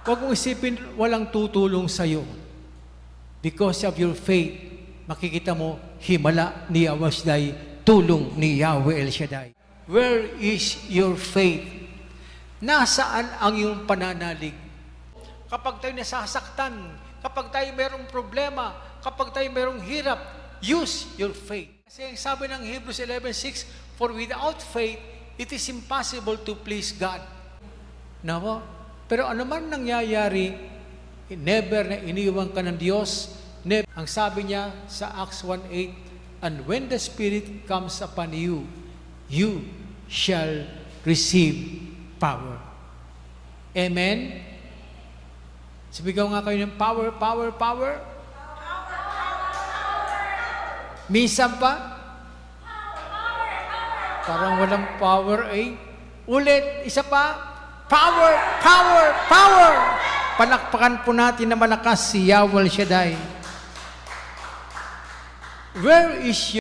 Huwag mong isipin walang tutulong sa'yo. Because of your faith, makikita mo, himala ni Yahweh Shaddai, tulong ni Yahweh El Shaddai. Where is your faith? Nasaan ang iyong pananalig? Kapag tayo nasasaktan, kapag tayo mayroong problema, kapag tayo mayroong hirap, use your faith. Kasi sabi ng Hebrews 11:6, for without faith, it is impossible to please God. Nawa? Pero ano man nangyayari, never na iniwan ka ng Diyos. Never. Ang sabi niya sa Acts 1:8, and when the Spirit comes upon you, you shall receive power. Amen? Sabigaw nga kayo ng power, power, power. Minsan pa? Parang walang power eh. Ulit, isa pa. Power, power, power. Palakpakan po natin na malakas si Yahweh Shaddai. Where is your